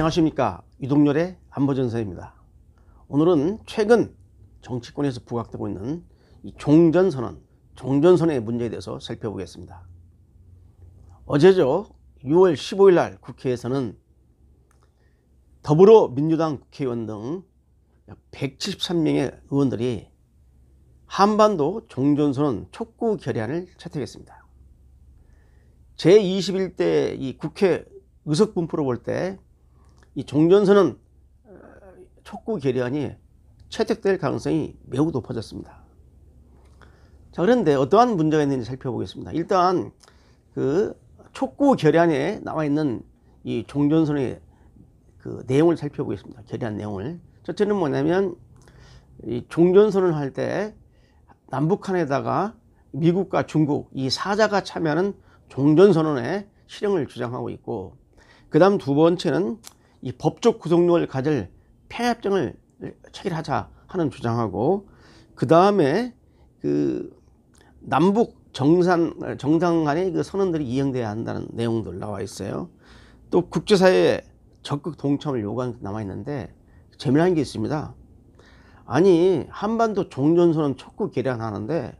안녕하십니까. 유동열의 안보전선입니다. 오늘은 최근 정치권에서 부각되고 있는 이 종전선언, 종전선언의 문제에 대해서 살펴보겠습니다. 어제죠. 6월 15일 날 국회에서는 더불어민주당 국회의원 등 173명의 의원들이 한반도 종전선언 촉구 결의안을 채택했습니다. 제21대 이 국회 의석 분포로 볼 때 이 종전선언 촉구 결의안이 채택될 가능성이 매우 높아졌습니다. 자, 그런데 어떠한 문제가 있는지 살펴보겠습니다. 일단 그 촉구 결의안에 나와 있는 이 종전선언의 그 내용을 살펴보겠습니다. 결의안 내용을. 첫째는 뭐냐면 이 종전선언을 할 때 남북한에다가 미국과 중국 이 사자가 참여하는 종전선언의 실행을 주장하고 있고, 그 다음 두 번째는 이 법적 구속력을 가질 평화협정을 체결하자 하는 주장하고, 그 다음에 그 남북 정상 간의 그 선언들이 이행돼야 한다는 내용들 나와 있어요. 또 국제사회에 적극 동참을 요구하는 게 남아 있는데, 재미난 게 있습니다. 아니, 한반도 종전선언 촉구 결의안 하는데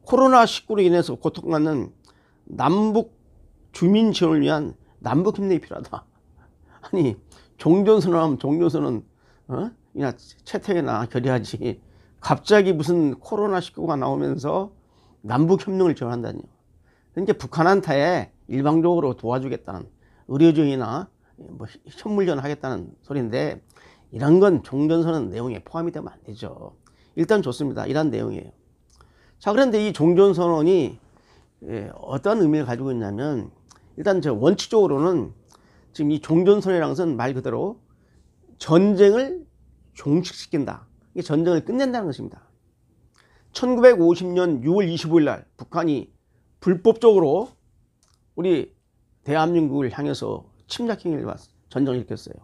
코로나19로 인해서 고통받는 남북 주민 지원을 위한 남북 협력이 필요하다. 아니, 종전선언하면 종전선언 이나 채택이나 결의하지, 갑자기 무슨 코로나19가 나오면서 남북 협력을 지원한다니요. 그러니까 북한한테 일방적으로 도와주겠다는, 의료지원이나 뭐 현물 지원하겠다는 소리인데, 이런 건 종전선언 내용에 포함이 되면 안 되죠. 일단 좋습니다. 이런 내용이에요. 자, 그런데 이 종전선언이 어떤 의미를 가지고 있냐면, 일단 저 원칙적으로는 지금 이 종전선언이라는 것은 말 그대로 전쟁을 종식시킨다. 이게 전쟁을 끝낸다는 것입니다. 1950년 6월 25일 날 북한이 불법적으로 우리 대한민국을 향해서 침략행위를 전쟁을 일으켰어요.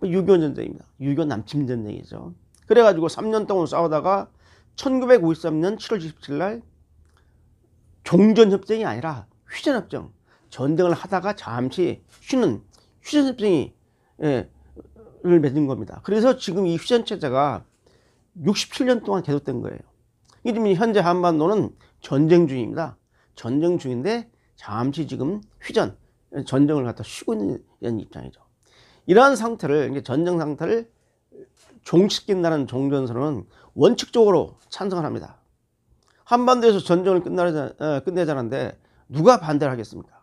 6.25 전쟁입니다. 6.25 남침 전쟁이죠. 그래가지고 3년 동안 싸우다가 1953년 7월 27일 날 종전협정이 아니라 휴전협정, 전쟁을 하다가 잠시 쉬는 휴전협정이 를 맺은 겁니다. 그래서 지금 이 휴전체제가 67년 동안 계속된 거예요. 이미 현재 한반도는 전쟁 중입니다. 전쟁 중인데 잠시 지금 휴전, 전쟁을 갖다 쉬고 있는 이런 입장이죠. 이러한 상태를, 이제 전쟁 상태를 종식시킨다는 종전선언은 원칙적으로 찬성을 합니다. 한반도에서 전쟁을 끝내자는데 누가 반대를 하겠습니까?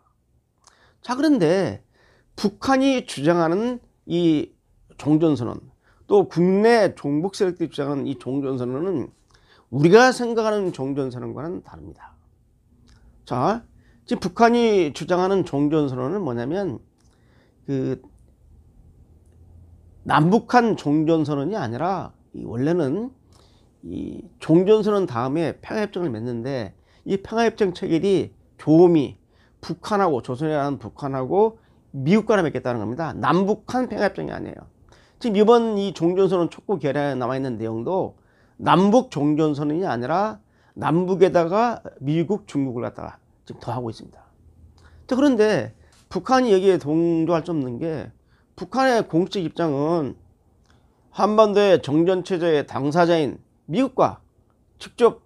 자, 그런데 북한이 주장하는 이 종전선언, 또 국내 종북 세력들이 주장하는 이 종전선언은 우리가 생각하는 종전선언과는 다릅니다. 자, 지금 북한이 주장하는 종전선언은 뭐냐면 그 남북한 종전선언이 아니라 원래는 이 종전선언 다음에 평화협정을 맺는데, 이 평화협정 체결이 조음이 북한하고, 조선이라는 북한하고 미국과를 맺겠다는 겁니다. 남북한 평화협정이 아니에요. 지금 이번 이 종전선언 촉구 결의안에 나와 있는 내용도 남북 종전선언이 아니라 남북에다가 미국, 중국을 갖다가 지금 더하고 있습니다. 자, 그런데 북한이 여기에 동조할 수 없는 게, 북한의 공식 입장은 한반도의 정전체제의 당사자인 미국과 직접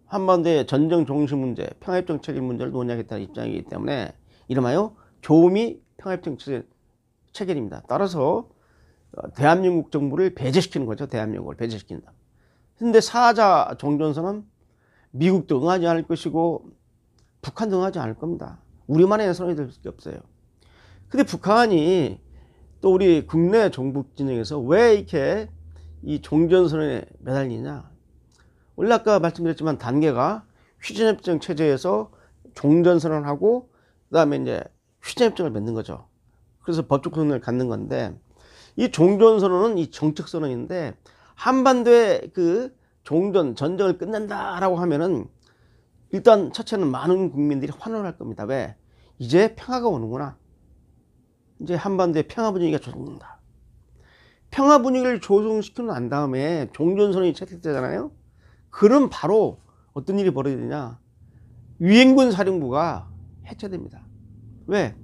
한반도의 전쟁 종식 문제, 평화협정 체결 문제를 논의하겠다는 입장이기 때문에 이름하여 조미 평화협정 체결입니다. 따라서 대한민국 정부를 배제시키는 거죠. 대한민국을 배제시킨다. 그런데 사자 종전선언은 미국도 응하지 않을 것이고 북한도 응하지 않을 겁니다. 우리만의 선언이 될 수밖에 없어요. 근데 북한이 또 우리 국내 종북 진영에서 왜 이렇게 이 종전선언에 매달리냐? 원래 아까 말씀드렸지만 단계가 휴전협정 체제에서 종전선언하고 그 다음에 이제 휴전협정을 맺는 거죠. 그래서 법적 구속력을 갖는 건데, 이 종전선언은 이 정책선언인데, 한반도의 그 전쟁을 끝낸다라고 하면은 일단 첫째는 많은 국민들이 환호를 할 겁니다. 왜? 이제 평화가 오는구나. 이제 한반도의 평화 분위기가 조성된다. 평화 분위기를 조성시키고 난 다음에 종전선언이 채택되잖아요. 그럼 바로 어떤 일이 벌어지느냐? 유엔군 사령부가 해체됩니다. 왜?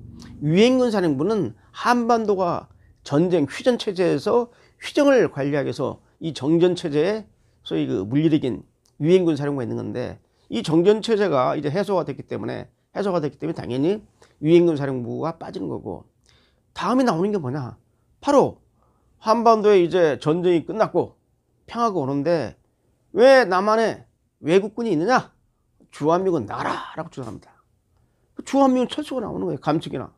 유엔군 사령부는 한반도가 전쟁 휴전 체제에서 휴전을 관리하기 위해서 이 정전 체제에 소위 그 물리력인 유엔군 사령부가 있는 건데, 이 정전 체제가 이제 해소가 됐기 때문에 당연히 유엔군 사령부가 빠지는 거고, 다음에 나오는 게 뭐냐? 바로 한반도에 이제 전쟁이 끝났고 평화가 오는데 왜 남한에 외국군이 있느냐? 주한미군 나라라고 주장합니다. 주한미군 철수가 나오는 거예요. 감축이나.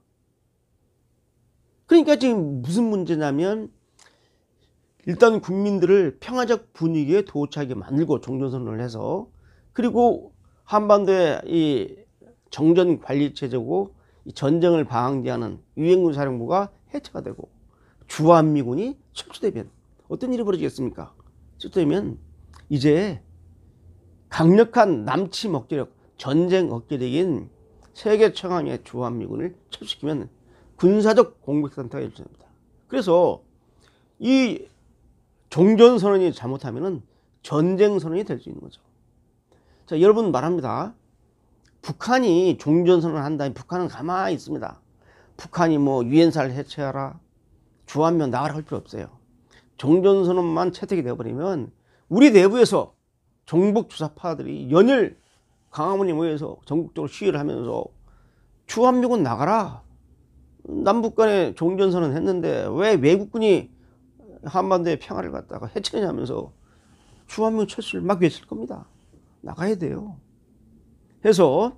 그러니까 지금 무슨 문제냐면, 일단 국민들을 평화적 분위기에 도취하게 만들고 종전선언을 해서, 그리고 한반도의 이 정전 관리 체제고 이 전쟁을 방지하는 유엔군 사령부가 해체가 되고 주한미군이 철수되면 어떤 일이 벌어지겠습니까? 철수되면 이제 강력한 남침 억제력, 전쟁 억제력인 세계 최강의 주한미군을 철수시키면 군사적 공백 상태가 일어납니다. 그래서 이 종전선언이 잘못하면 전쟁선언이 될 수 있는 거죠. 자, 여러분 말합니다. 북한이 종전선언을 한다면 북한은 가만히 있습니다. 북한이 뭐 유엔사를 해체하라, 주한미군 나가라 할 필요 없어요. 종전선언만 채택이 되어버리면 우리 내부에서 종북주사파들이 연일 광화문에 모여서 전국적으로 시위를 하면서 주한미군 나가라, 남북 간에 종전선언 했는데 왜 외국군이 한반도의 평화를 갖다가 해체냐 하면서 주한미군 철수를 막 외칠 겁니다. 나가야 돼요. 해서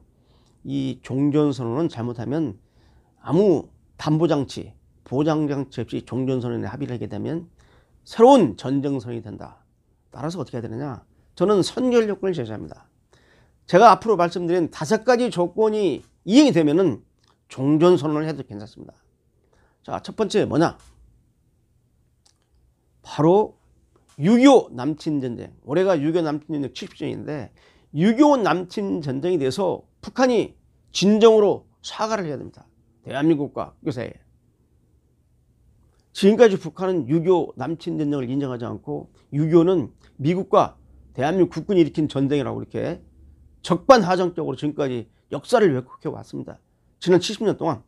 이 종전선언은 잘못하면 아무 담보장치, 보장장치 없이 종전선언에 합의를 하게 되면 새로운 전쟁선언이 된다. 따라서 어떻게 해야 되느냐? 저는 선결 요건을 제시합니다. 제가 앞으로 말씀드린 5가지 조건이 이행이 되면은 종전선언을 해도 괜찮습니다. 자, 첫 번째 뭐냐? 바로 6.25 남친전쟁. 올해가 6.25 남친전쟁 70주년인데 6.25 남친전쟁에 대해서 북한이 진정으로 사과를 해야 됩니다. 대한민국과 국제사회에. 지금까지 북한은 6.25 남친전쟁을 인정하지 않고 6.25는 미국과 대한민국 국군이 일으킨 전쟁이라고 이렇게 적반하장적으로 지금까지 역사를 왜곡해 왔습니다. 지난 70년 동안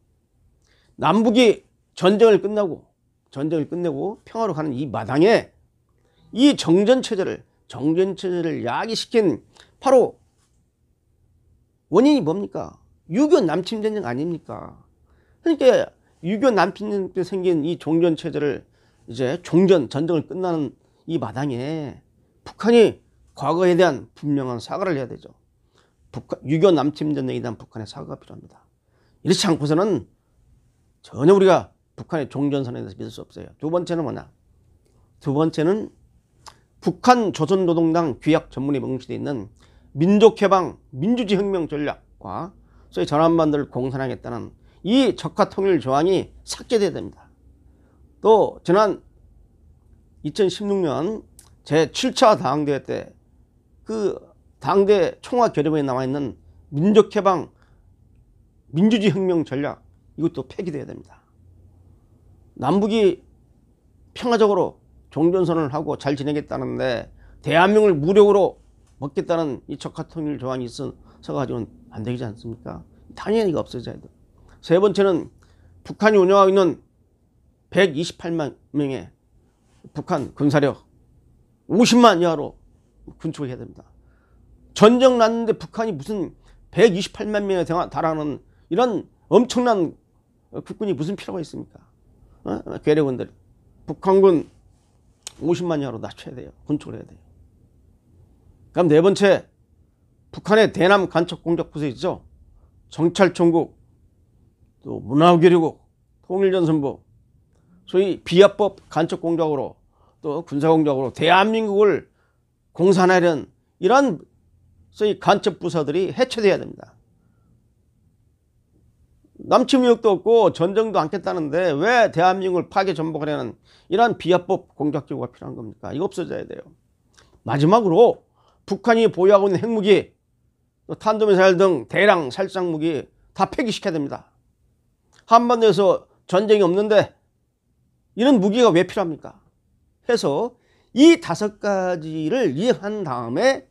남북이 전쟁을 끝내고 평화로 가는 이 마당에 이 정전체제를 야기시킨 바로 원인이 뭡니까? 6.25 남침전쟁 아닙니까? 그러니까 6.25 남침전쟁 때 생긴 이 종전체제를 이제 전쟁을 끝나는 이 마당에 북한이 과거에 대한 분명한 사과를 해야 되죠. 6.25 남침전쟁에 대한 북한의 사과가 필요합니다. 이렇지 않고서는 전혀 우리가 북한의 종전선언에 대해서 믿을 수 없어요. 두 번째는 뭐냐? 두 번째는 북한 조선노동당 규약 전문에 명시되어 있는 민족해방, 민주주의혁명 전략과 소위 전한반도를 공산하겠다는 이 적화통일 조항이 삭제돼야 됩니다. 또 지난 2016년 제7차 당대회 때 그 당대 총화 결의문에 나와 있는 민족해방, 민주주의혁명 전략, 이것도 폐기돼야 됩니다. 남북이 평화적으로 종전선언을 하고 잘 지내겠다는데 대한민국을 무력으로 먹겠다는 이 적화통일 조항이 있어서 가지고는 안 되지 않습니까? 당연히 이거 없어져야 돼요. 세 번째는 북한이 운영하고 있는 128만 명의 북한 군사력 50만 이하로 군축을 해야 됩니다. 전쟁 났는데 북한이 무슨 128만 명에 달하는 이런 엄청난 국군이 무슨 필요가 있습니까? 괴뢰군들. 북한군 50만 이하로 낮춰야 돼요. 군축을 해야 돼요. 그럼 네 번째, 북한의 대남 간첩 공작 부서 있죠. 정찰총국, 또 문화교류국, 통일전선부, 소위 비합법 간첩 공작으로 또 군사 공작으로 대한민국을 공산하려는 이런 소위 간첩 부서들이 해체돼야 됩니다. 남침 의혹도 없고 전쟁도 않겠다는데 왜 대한민국을 파괴 전복하려는 이러한 비합법 공작기구가 필요한 겁니까? 이거 없어져야 돼요. 마지막으로 북한이 보유하고 있는 핵무기, 탄도미사일 등 대량 살상무기 다 폐기시켜야 됩니다. 한반도에서 전쟁이 없는데 이런 무기가 왜 필요합니까? 해서 이 5가지를 이행한 다음에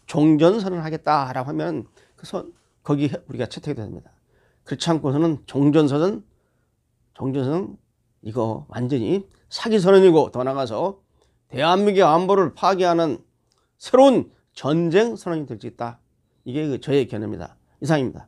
종전선언을 하겠다라고 하면 거기 우리가 채택이 됩니다. 그렇지 않고서는 종전선언 종전선언 이거 완전히 사기 선언이고, 더 나아가서 대한민국의 안보를 파괴하는 새로운 전쟁 선언이 될 수 있다. 이게 저의 견해입니다. 이상입니다.